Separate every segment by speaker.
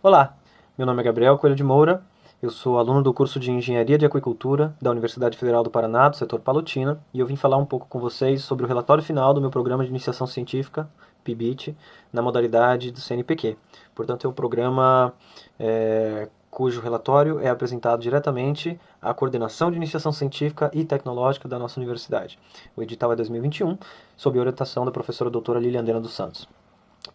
Speaker 1: Olá, meu nome é Gabriel Coelho de Moura, eu sou aluno do curso de Engenharia de Aquicultura da Universidade Federal do Paraná, do setor Palotina, e eu vim falar um pouco com vocês sobre o relatório final do meu programa de iniciação científica, PIBIT, na modalidade do CNPq. Portanto, é um programa cujo relatório é apresentado diretamente à coordenação de iniciação científica e tecnológica da nossa universidade. O edital é 2021, sob a orientação da professora doutora Liliandena dos Santos.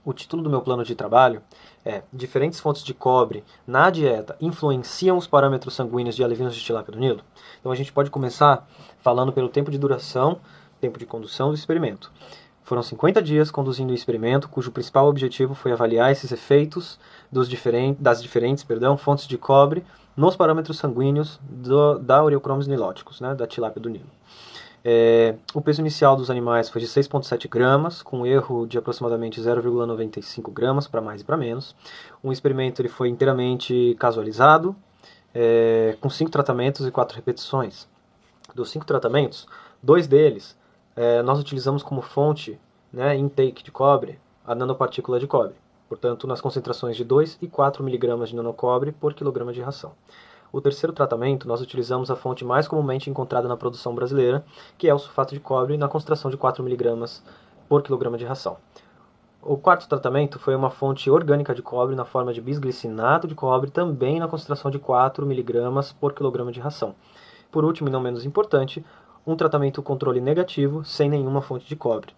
Speaker 1: O título do meu plano de trabalho é Diferentes fontes de cobre na dieta influenciam os parâmetros sanguíneos de alevinos de tilápia do Nilo? Então a gente pode começar falando pelo tempo de duração, tempo de condução do experimento. Foram 50 dias conduzindo o experimento, cujo principal objetivo foi avaliar esses efeitos das diferentes fontes de cobre nos parâmetros sanguíneos da Ureochromis niloticus, da tilápia do Nilo. O peso inicial dos animais foi de 6,7 gramas, com erro de aproximadamente 0,95 gramas para mais e para menos. O experimento ele foi inteiramente casualizado, com 5 tratamentos e 4 repetições. Dos 5 tratamentos, 2 deles nós utilizamos como fonte, intake de cobre, a nanopartícula de cobre. Portanto, nas concentrações de 2 e 4 miligramas de nanocobre por quilograma de ração. O terceiro tratamento, nós utilizamos a fonte mais comumente encontrada na produção brasileira, que é o sulfato de cobre, na concentração de 4 mg por quilograma de ração. O quarto tratamento foi uma fonte orgânica de cobre na forma de bisglicinato de cobre, também na concentração de 4 mg por quilograma de ração. Por último, e não menos importante, um tratamento controle negativo, sem nenhuma fonte de cobre.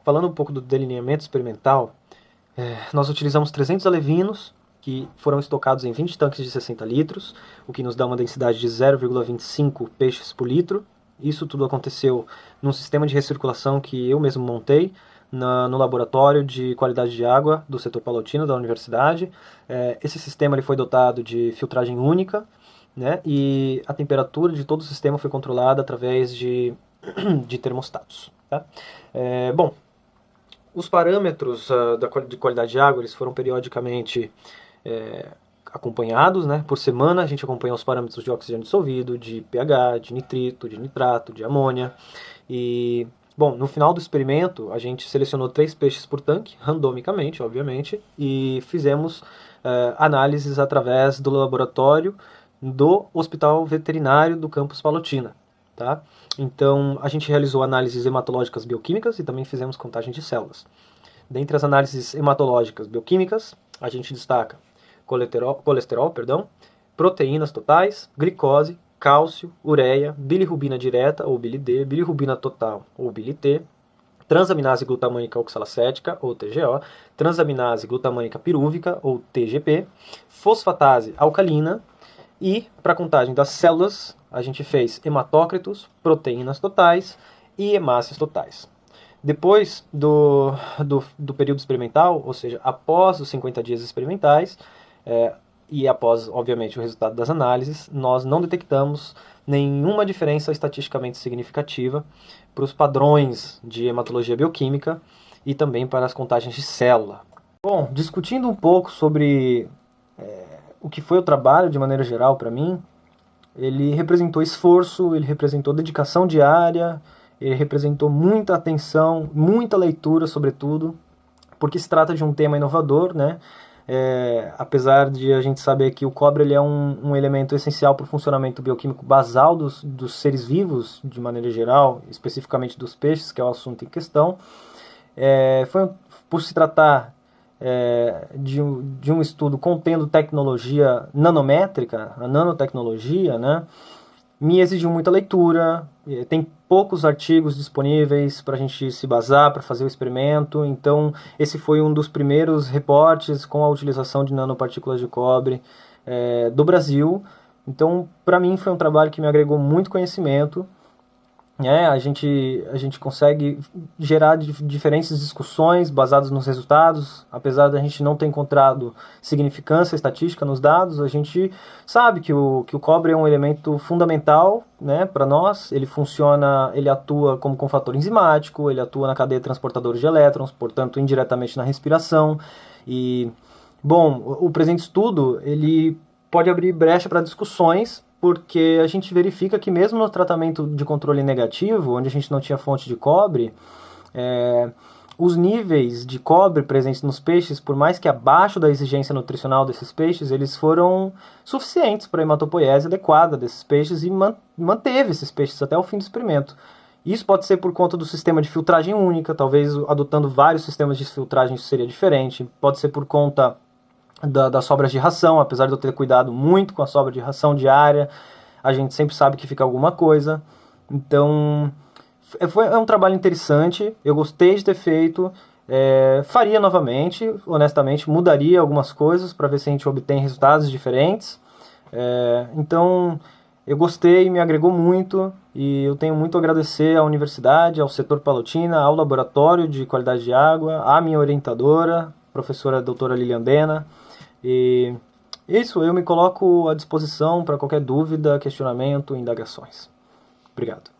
Speaker 1: Falando um pouco do delineamento experimental, nós utilizamos 300 alevinos, que foram estocados em 20 tanques de 60 litros, o que nos dá uma densidade de 0,25 peixes por litro. Isso tudo aconteceu num sistema de recirculação que eu mesmo montei no laboratório de qualidade de água do setor Palotina da universidade. Esse sistema ele foi dotado de filtragem única, e a temperatura de todo o sistema foi controlada através de termostatos. Tá? Bom, os parâmetros de qualidade de água eles foram periodicamente acompanhados, por semana. A gente acompanha os parâmetros de oxigênio dissolvido, de pH, de nitrito, de nitrato, de amônia. E, bom, no final do experimento, a gente selecionou 3 peixes por tanque, randomicamente, obviamente, e fizemos análises através do laboratório do Hospital Veterinário do Campus Palotina. Tá? Então, a gente realizou análises hematológicas bioquímicas e também fizemos contagem de células. Dentre as análises hematológicas bioquímicas, a gente destaca colesterol, proteínas totais, glicose, cálcio, ureia, bilirrubina direta ou bili-D, bilirrubina total ou bili-T, transaminase glutamânica oxalacética ou TGO, transaminase glutamânica pirúvica ou TGP, fosfatase alcalina e, para a contagem das células, a gente fez hematócritos, proteínas totais e hemácias totais. Depois do período experimental, ou seja, após os 50 dias experimentais, e após, obviamente, o resultado das análises, nós não detectamos nenhuma diferença estatisticamente significativa para os padrões de hematologia bioquímica e também para as contagens de célula. Bom, discutindo um pouco sobre o que foi o trabalho de maneira geral para mim, ele representou esforço, ele representou dedicação diária, ele representou muita atenção, muita leitura, sobretudo, porque se trata de um tema inovador, apesar de a gente saber que o cobre ele é um elemento essencial para o funcionamento bioquímico basal dos seres vivos, de maneira geral, especificamente dos peixes, que é o assunto em questão. Por se tratar de um estudo contendo tecnologia nanométrica, a nanotecnologia, me exigiu muita leitura, tem poucos artigos disponíveis para a gente se basar, para fazer o experimento, então esse foi um dos primeiros reportes com a utilização de nanopartículas de cobre do Brasil. Então, para mim, foi um trabalho que me agregou muito conhecimento. A gente consegue gerar diferentes discussões basadas nos resultados. Apesar da gente não ter encontrado significância estatística nos dados, a gente sabe que o cobre é um elemento fundamental, para nós. Ele atua como cofator enzimático, ele atua na cadeia transportadora de elétrons, portanto indiretamente na respiração. E, bom, o presente estudo ele pode abrir brecha para discussões, porque a gente verifica que mesmo no tratamento de controle negativo, onde a gente não tinha fonte de cobre, os níveis de cobre presentes nos peixes, por mais que abaixo da exigência nutricional desses peixes, eles foram suficientes para a hematopoiese adequada desses peixes e manteve esses peixes até o fim do experimento. Isso pode ser por conta do sistema de filtragem única, talvez adotando vários sistemas de filtragem isso seria diferente. Pode ser por conta das sobras de ração, apesar de eu ter cuidado muito com a sobra de ração diária, a gente sempre sabe que fica alguma coisa. Então, é um trabalho interessante, eu gostei de ter feito, faria novamente, honestamente, mudaria algumas coisas para ver se a gente obtém resultados diferentes. Então, eu gostei, me agregou muito e eu tenho muito a agradecer à universidade, ao setor Palotina, ao laboratório de qualidade de água, à minha orientadora, professora doutora Lilian Bena. E isso, eu me coloco à disposição para qualquer dúvida, questionamento, indagações. Obrigado.